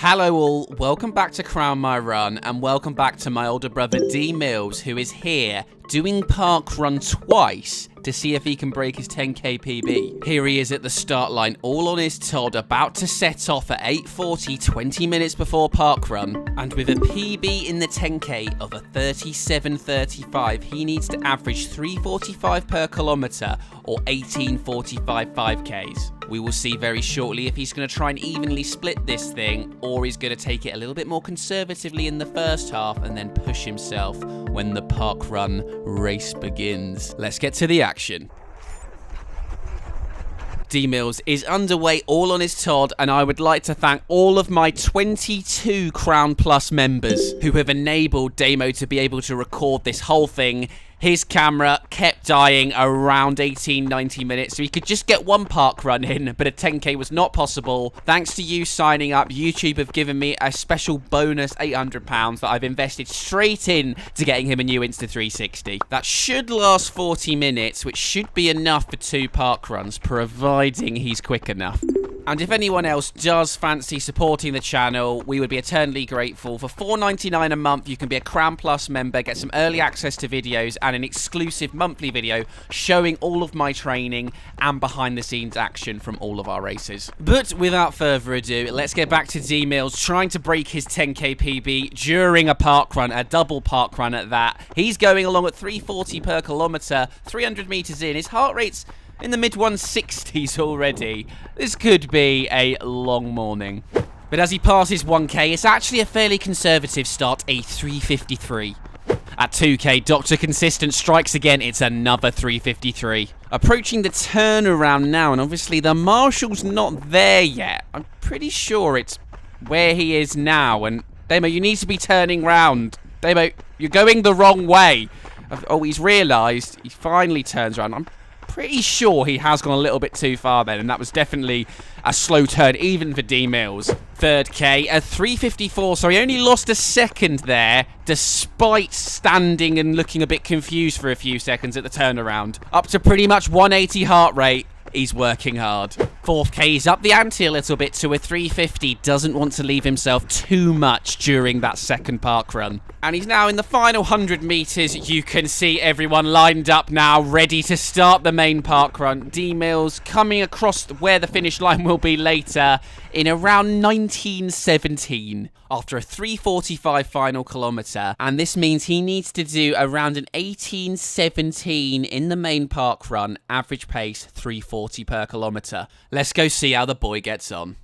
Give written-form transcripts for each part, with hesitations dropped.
Hello all, welcome back to Crown My Run, and welcome back to my older brother D Mills, who is here doing PARKRUN twice to see if he can break his 10k PB. Here he is at the start line, all on his Todd, about to set off at 8:40, 20 minutes before PARKRUN, and with a PB in the 10k of a 37:35, he needs to average 3:45 per kilometre or 18:45 5ks. We will see very shortly if he's going to try and evenly split this thing, or he's going to take it a little bit more conservatively in the first half and then push himself when the PARKRUN race begins. Let's get to the action. D Mills is underway, all on his Todd, and I would like to thank all of my 22 Crown Plus members who have enabled Damo to be able to record this whole thing. His camera kept dying around 18-19 minutes, so he could just get one PARKRUN in, but a 10k was not possible. Thanks to you signing up, YouTube have given me a special bonus £800 that I've invested straight in to getting him a new Insta360. That should last 40 minutes, which should be enough for 2 PARKRUNs, providing he's quick enough. And if anyone else does fancy supporting the channel, we would be eternally grateful. For $4.99 a month, you can be a Crown Plus member, get some early access to videos, and an exclusive monthly video showing all of my training and behind-the-scenes action from all of our races. But without further ado, let's get back to D Mills trying to break his 10k PB during a PARKRUN, a double PARKRUN at that. He's going along at 3:40 per kilometre, 300 metres in. His heart rate's in the mid-160s already. This could be a long morning. But as he passes 1k, it's actually a fairly conservative start, a 3:53. At 2k, Dr. Consistent strikes again, it's another 3:53. Approaching the turnaround now, and obviously the marshal's not there yet. I'm pretty sure it's where he is now, and Damo, you need to be turning round. Damo, you're going the wrong way. Oh, he's realised. He finally turns around. I'm pretty sure he has gone a little bit too far then, and that was definitely a slow turn, even for D Mills. 3rd k, a 3:54, so he only lost a second there, despite standing and looking a bit confused for a few seconds at the turnaround. Up to pretty much 180 heart rate. He's working hard. 4th k, he's up the ante a little bit to a 3:50. Doesn't want to leave himself too much during that second PARKRUN. And he's now in the final 100 metres. You can see everyone lined up now, ready to start the main PARKRUN. D Mills coming across where the finish line will be later in around 1917 after a 3:45 final kilometre. And this means he needs to do around an 18:17 in the main PARKRUN, average pace 3:40 per kilometre. Let's go see how the boy gets on.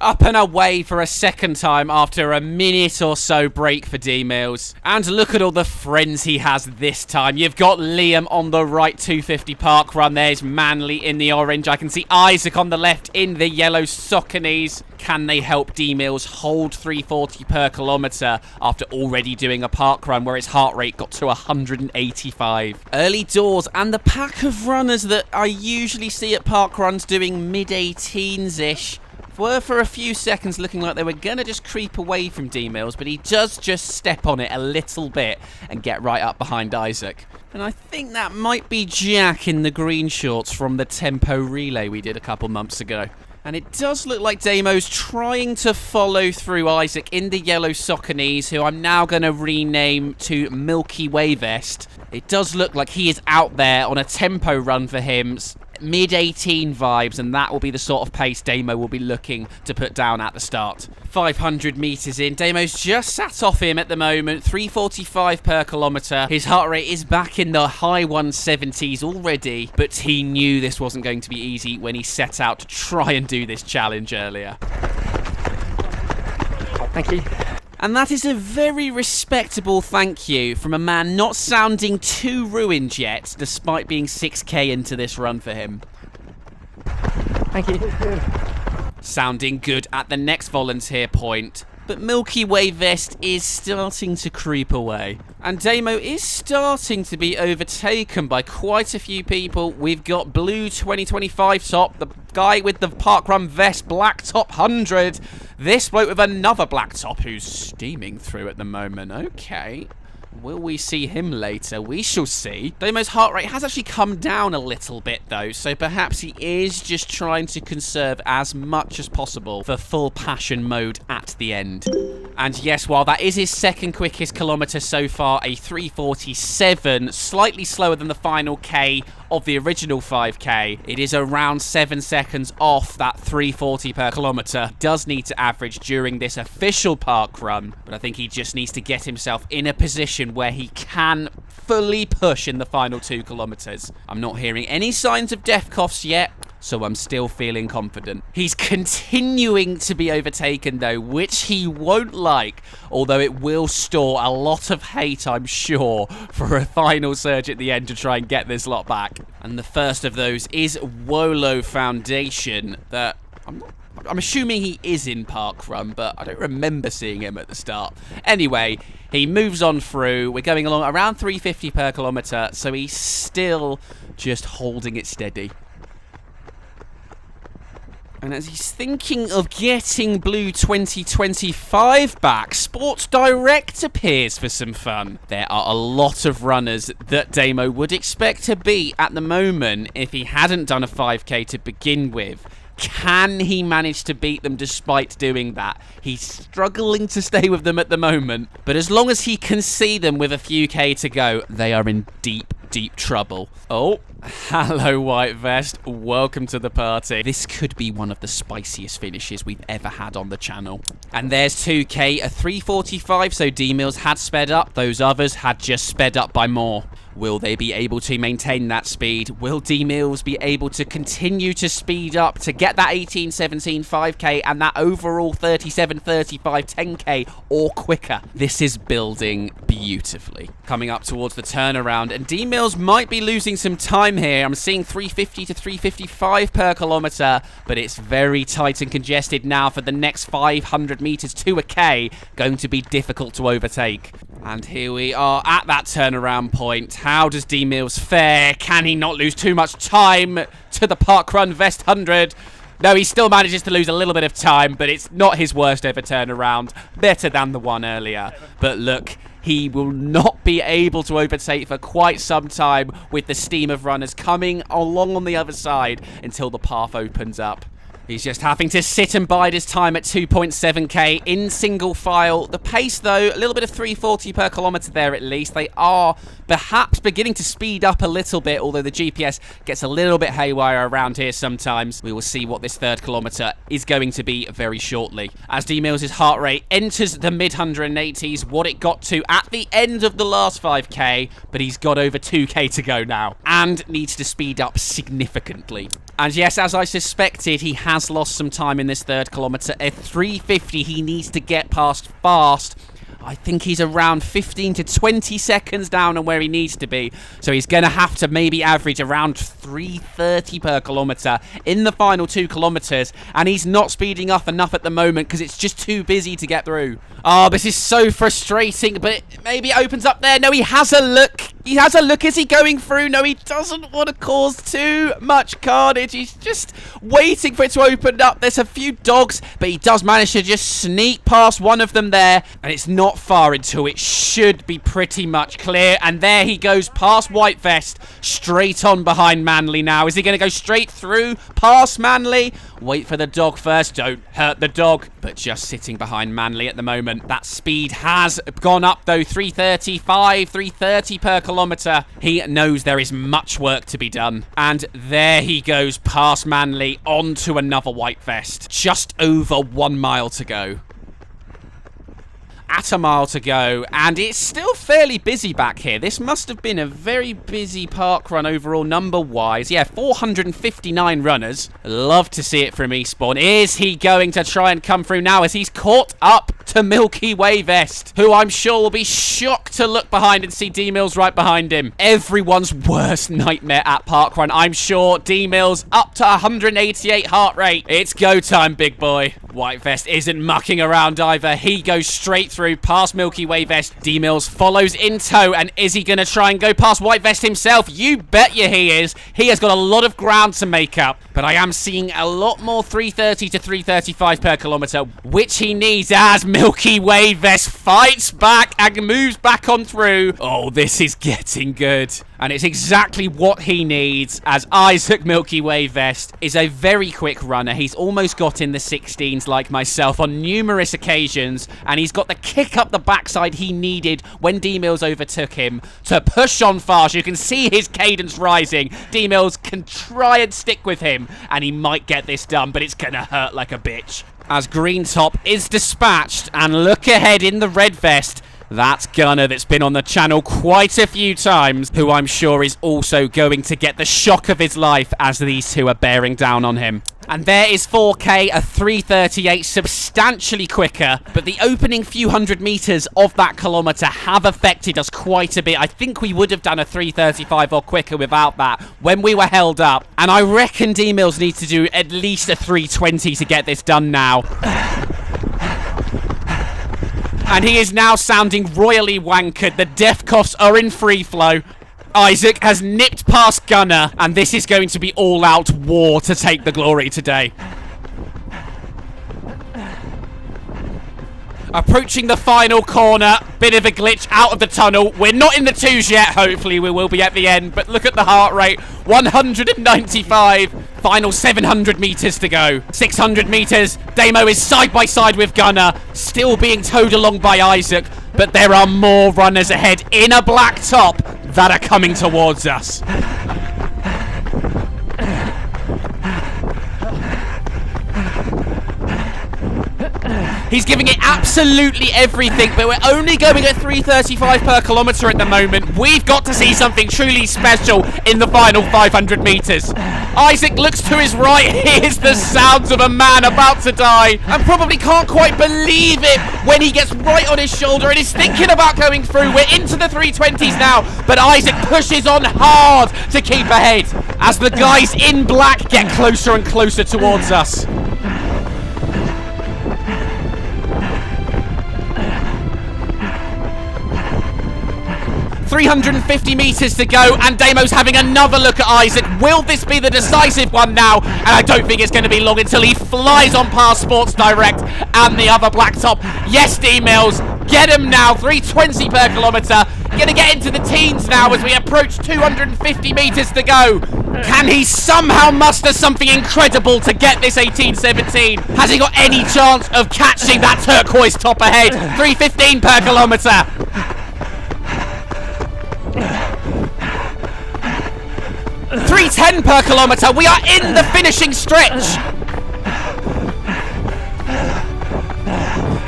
Up and away for a second time after a minute or so break for D Mills. And look at all the friends he has this time. You've got Liam on the right, 250 PARKRUN. There's Manly in the orange. I can see Isaac on the left in the yellow Sauconys. Can they help D Mills hold 3:40 per kilometre after already doing a PARKRUN where his heart rate got to 185? Early doors, and the pack of runners that I usually see at PARKRUNs doing mid-18s-ish were for a few seconds looking like they were going to just creep away from D Mills, but he does just step on it a little bit and get right up behind Isaac. And I think that might be Jack in the green shorts from the tempo relay we did a couple months ago. And it does look like Damo's trying to follow through Isaac in the yellow Sauconys, who I'm now going to rename to Milky Way Vest. It does look like he is out there on a tempo run for him, mid-18 vibes, and that will be the sort of pace Damo will be looking to put down at the start. 500 metres in, Damo's just sat off him at the moment, 3:45 per kilometre. His heart rate is back in the high 170s already, but he knew this wasn't going to be easy when he set out to try and do this challenge earlier. Thank you. And that is a very respectable thank you from a man not sounding too ruined yet, despite being 6k into this run for him. Thank you. Sounding good at the next volunteer point. But Milky Way Vest is starting to creep away. And Damo is starting to be overtaken by quite a few people. We've got Blue 2025 top, the guy with the PARKRUN vest, Black Top 100. This bloke with another black top who's steaming through at the moment. Okay. Will we see him later? We shall see. Damo's heart rate has actually come down a little bit, though, so perhaps he is just trying to conserve as much as possible for full passion mode at the end. And yes, while that is his second quickest kilometre so far, a 3:47, slightly slower than the final K of the original 5K, it is around 7 seconds off that 3:40 per kilometre. He does need to average during this official park run, but I think he just needs to get himself in a position where he can fully push in the final 2 kilometres. I'm not hearing any signs of death coughs yet, so I'm still feeling confident. He's continuing to be overtaken, though, which he won't like, although it will store a lot of hate, I'm sure, for a final surge at the end to try and get this lot back. And the first of those is Wolo Foundation, that I'm assuming he is in Parkrun, but I don't remember seeing him at the start. Anyway, he moves on through. We're going along around 350 per kilometre, so he's still just holding it steady. And as he's thinking of getting Blue 2025 back, Sports Direct appears for some fun. There are a lot of runners that Damo would expect to beat at the moment if he hadn't done a 5K to begin with. Can he manage to beat them despite doing that? He's struggling to stay with them at the moment, but as long as he can see them with a few K to go, they are in deep trouble. Oh, hello, White Vest. Welcome to the party. This could be one of the spiciest finishes we've ever had on the channel. And there's 2K, a 3:45, so D-Mills had sped up. Those others had just sped up by more. Will they be able to maintain that speed? Will D-Mills be able to continue to speed up to get that 18-17 5K and that overall 37-35 10K or quicker? This is building beautifully. Coming up towards the turnaround, and D-Mills might be losing some time here. I'm seeing 350 to 355 per kilometre, but it's very tight and congested now for the next 500 metres to a K. Going to be difficult to overtake. And here we are at that turnaround point. How does D-Mills fare? Can he not lose too much time to the Parkrun Vest 100? No, he still manages to lose a little bit of time, but it's not his worst ever turnaround. Better than the one earlier. But look, he will not be able to overtake for quite some time with the steam of runners coming along on the other side until the path opens up. He's just having to sit and bide his time at 2.7k in single file. The pace, though, a little bit of 340 per kilometre there at least. They are perhaps beginning to speed up a little bit, although the GPS gets a little bit haywire around here sometimes. We will see what this third kilometre is going to be very shortly. As D-Mills' heart rate enters the mid-180s, what it got to at the end of the last 5k, but he's got over 2k to go now and needs to speed up significantly. And yes, as I suspected, he has lost some time in this third kilometre. At 350, he needs to get past fast. I think he's around 15 to 20 seconds down on where he needs to be. So he's going to have to maybe average around 330 per kilometre in the final 2 kilometres. And he's not speeding up enough at the moment because it's just too busy to get through. Oh, this is so frustrating, but maybe it opens up there. No, he has a look. He has a look. Is he going through? No, he doesn't want to cause too much carnage. He's just waiting for it to open up. There's a few dogs, but he does manage to just sneak past one of them there. And it's not far until it should be pretty much clear. And there he goes past White Vest, straight on behind Manley now. Is he going to go straight through past Manley? Wait for the dog first. Don't hurt the dog. But just sitting behind Manley at the moment. That speed has gone up, though. 335, 330 per kilometre. He knows there is much work to be done. And there he goes past Manley onto another White Vest. Just over 1 mile to go. At a mile to go, and it's still fairly busy back here. This must have been a very busy park run overall number-wise. Yeah, 459 runners. Love to see it from Eastbourne. Is he going to try and come through now as he's caught up to Milky Way Vest, who I'm sure will be shocked to look behind and see D-Mills right behind him. Everyone's worst nightmare at parkrun, I'm sure. D-Mills up to 188 heart rate. It's go time, big boy. White Vest isn't mucking around either. He goes straight through past Milky Way Vest. D-Mills follows in tow, and is he going to try and go past White Vest himself? You bet you he is. He has got a lot of ground to make up, but I am seeing a lot more 330 to 335 per kilometre, which he needs as Milky Way vest fights back and moves back on through. Oh, this is getting good. And it's exactly what he needs, as Isaac Milky Way vest is a very quick runner. He's almost got in the 16s like myself on numerous occasions, and he's got the kick up the backside he needed when D-Mills overtook him to push on fast. You can see his cadence rising. D-Mills can try and stick with him, and he might get this done, but it's gonna hurt like a bitch. As Green Top is dispatched, and look ahead in the red vest, that's Gunner that's been on the channel quite a few times, who I'm sure is also going to get the shock of his life as these two are bearing down on him. And there is 4K, a 3:38, substantially quicker, but the opening few hundred meters of that kilometer have affected us quite a bit. I think we would have done a 3:35 or quicker without that when we were held up, and I reckon D-Mills needs to do at least a 3:20 to get this done now. And he is now sounding royally wankered. The death coughs are in free flow. Isaac has nipped past Gunner, and this is going to be all-out war to take the glory today. Approaching the final corner. Bit of a glitch out of the tunnel. We're not in the twos yet. Hopefully we will be at the end. But look at the heart rate. 195. Final 700 meters to go. 600 meters. Damo is side by side with Gunner. Still being towed along by Isaac. But there are more runners ahead in a black top that are coming towards us. He's giving it absolutely everything, but we're only going at 3:35 per kilometer at the moment. We've got to see something truly special in the final 500 meters. Isaac looks to his right, hears the sounds of a man about to die, and probably can't quite believe it when he gets right on his shoulder and is thinking about going through. We're into the 3:20s now, but Isaac pushes on hard to keep ahead as the guys in black get closer and closer towards us. 350 meters to go, and Damo's having another look at Isaac. Will this be the decisive one now? And I don't think it's going to be long until he flies on past Sports Direct and the other black top. Yes, D-Mills, get him now. 3:20 per kilometer. Gonna get into the teens now as we approach 250 meters to go. Can he somehow muster something incredible to get this 18:17? Has he got any chance of catching that turquoise top ahead? 3:15 per kilometer. 3:10 per kilometer. We are in the finishing stretch.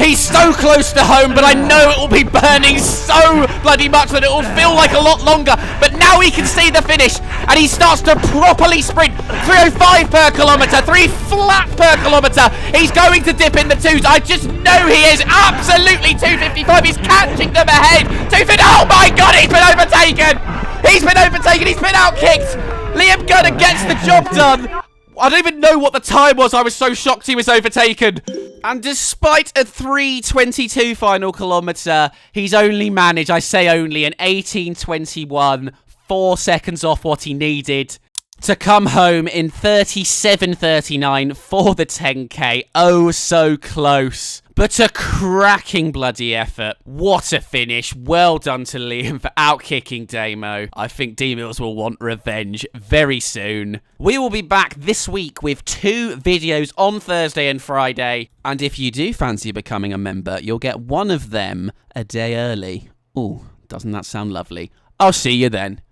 He's so close to home, but I know it will be burning so bloody much that it will feel like a lot longer. But now he can see the finish, and he starts to properly sprint. 3:05 per kilometer, 3 flat per kilometer. He's going to dip in the twos. I just know he is. Absolutely 2:55. He's catching them ahead. 2:50. Oh my God, he's been overtaken. He's been overtaken. He's been outkicked. Liam Gunner gets the job done. I don't even know what the time was. I was so shocked he was overtaken. And despite a 3:22 final kilometer, he's only managed, I say only, an 18:21, 4 seconds off what he needed to come home in 37:39 for the 10K. Oh, so close. But a cracking bloody effort. What a finish. Well done to Liam for outkicking Damo. I think D-Mills will want revenge very soon. We will be back this week with 2 videos on Thursday and Friday. And if you do fancy becoming a member, you'll get one of them a day early. Ooh, doesn't that sound lovely? I'll see you then.